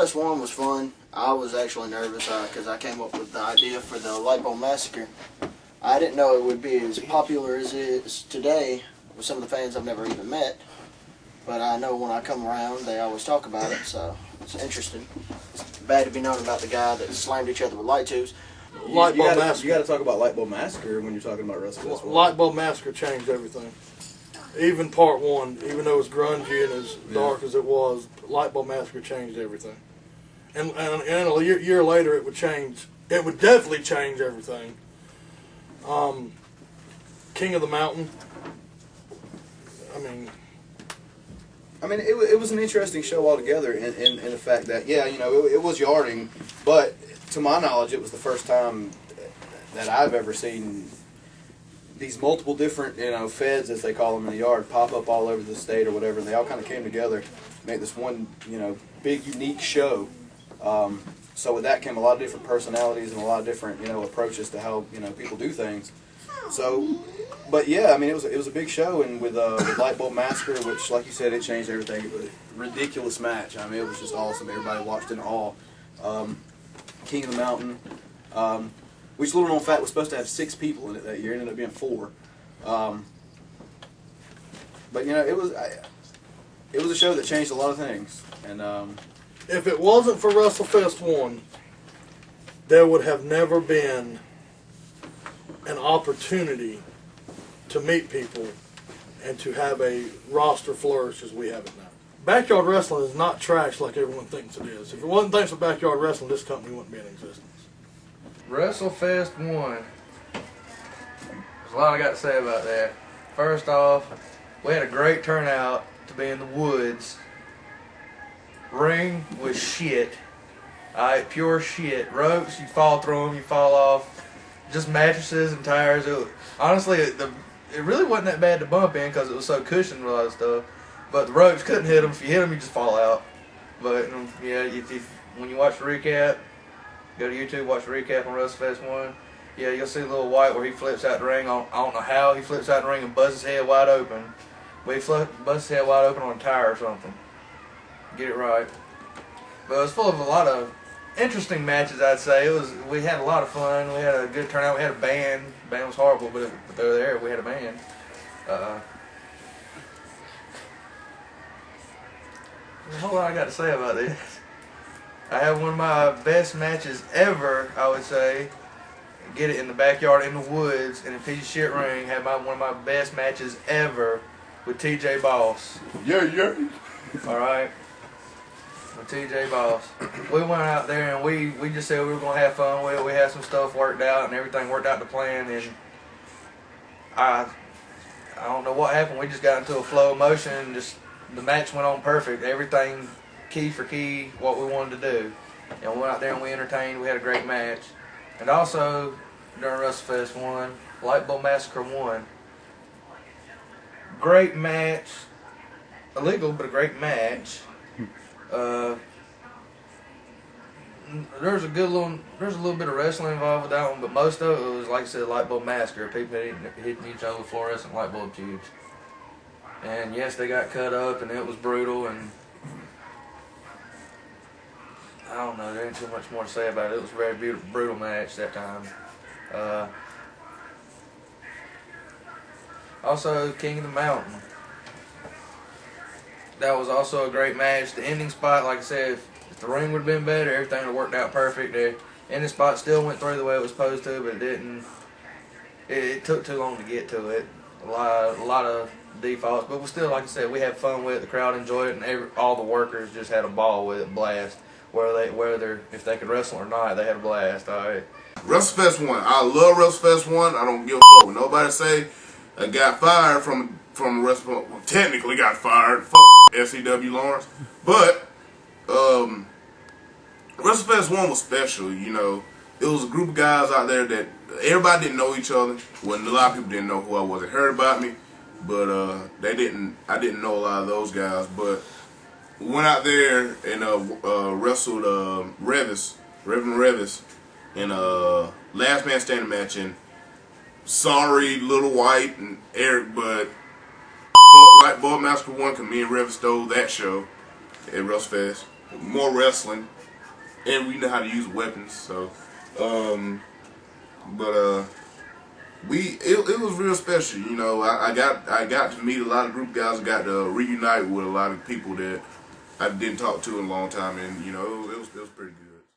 WrestleFest 1 was fun. I was actually nervous because I came up with the idea for the Light Bulb Massacre. I didn't know it would be as popular as it is today with some of the fans I've never even met. But I know when I come around, they always talk about it, so it's interesting. It's bad to be known about the guy that slammed each other with light tubes. Light Bulb Massacre. You got to talk about Light Bulb Massacre when you're talking about WrestleFest 1. Light Bulb Massacre changed everything. Even part 1, even though it was grungy and as dark as it was, Light Bulb Massacre changed everything. And a year later, it would change. It would definitely change everything. King of the Mountain. I mean, it was an interesting show altogether in the fact that, yeah, you know, it was yarding, but to my knowledge, it was the first time that I've ever seen these multiple different, you know, feds, as they call them in the yard, pop up all over the state or whatever, and they all kind of came together to make this one, you know, big, unique show. So with that came a lot of different personalities and a lot of different, you know, approaches to how, you know, people do things. So, but yeah, I mean, it was a big show, and with Light Bulb Massacre, which, like you said, it changed everything. It was a ridiculous match. I mean, it was just awesome. Everybody watched in awe. King of the Mountain, which, little known fact, was supposed to have 6 people in it that year. It ended up being 4. But you know, it was a show that changed a lot of things. And if it wasn't for WrestleFest 1, there would have never been an opportunity to meet people and to have a roster flourish as we have it now. Backyard wrestling is not trash like everyone thinks it is. If it wasn't thanks for backyard wrestling, this company wouldn't be in existence. WrestleFest 1. There's a lot I got to say about that. First off, we had a great turnout to be in the woods. Ring was shit. Alright, pure shit. Ropes, you fall through them, you fall off. Just mattresses and tires. Honestly, it really wasn't that bad to bump in because it was so cushioned with a lot of stuff. But the ropes couldn't hit them. If you hit them, you just fall out. But yeah, when you watch the recap, go to YouTube, watch the recap on WrestleFest 1. Yeah, you'll see a little white where he flips out the ring. I don't know how he flips out the ring and busts his head wide open. But he busts his head wide open on a tire or something. Get it right. But it was full of a lot of interesting matches, I'd say. We had a lot of fun. We had a good turnout. We had a band. The band was horrible, but they were there. We had a band. There's a whole lot I got to say about this. I had one of my best matches ever, I would say. Get it in the backyard, in the woods, in a piece of shit ring. Had one of my best matches ever with TJ Boss. Yeah. All right. With TJ Boss. We went out there and we just said we were going to have fun with it. We had some stuff worked out and everything worked out to plan. And I don't know what happened. We just got into a flow of motion and just the match went on perfect. Everything key for key, what we wanted to do. And we went out there and we entertained. We had a great match. And also, during WrestleFest 1, Light Bulb Massacre 1. Great match. Illegal, but a great match. There's a little bit of wrestling involved with that one, but most of it was, like I said, Light Bulb Massacre. People hitting each other with fluorescent light bulb tubes. And yes, they got cut up, and it was brutal, and I don't know, there ain't too much more to say about it. It was a very brutal match that time. Also, King of the Mountain. That was also a great match. The ending spot, like I said, if the ring would have been better, everything would have worked out perfect. The ending spot still went through the way it was supposed to, but it didn't. It took too long to get to it. A lot of defaults, but we still, like I said, we had fun with it. The crowd enjoyed it, and all the workers just had a ball with it, blast. Whether if they could wrestle or not, they had a blast. All right. WrestleFest 1. I love WrestleFest 1. I don't give a fuck what nobody say. I got fired from WrestleFest. Well, technically got fired. Fuck FCW Lawrence. But WrestleFest 1 was special. You know, it was a group of guys out there that everybody didn't know each other. Well, a lot of people didn't know who I was. They heard about me, but I didn't know a lot of those guys. But we went out there and wrestled Reverend Revis in a last man standing match. And sorry, Little White and Eric, but Light Bulb Massacre 1, because me and Revis stole that show at WrestleFest. More wrestling, and we know how to use weapons. So, but it was real special. You know, I got to meet a lot of group guys. I got to reunite with a lot of people that I didn't talk to in a long time, and you know, it was pretty good.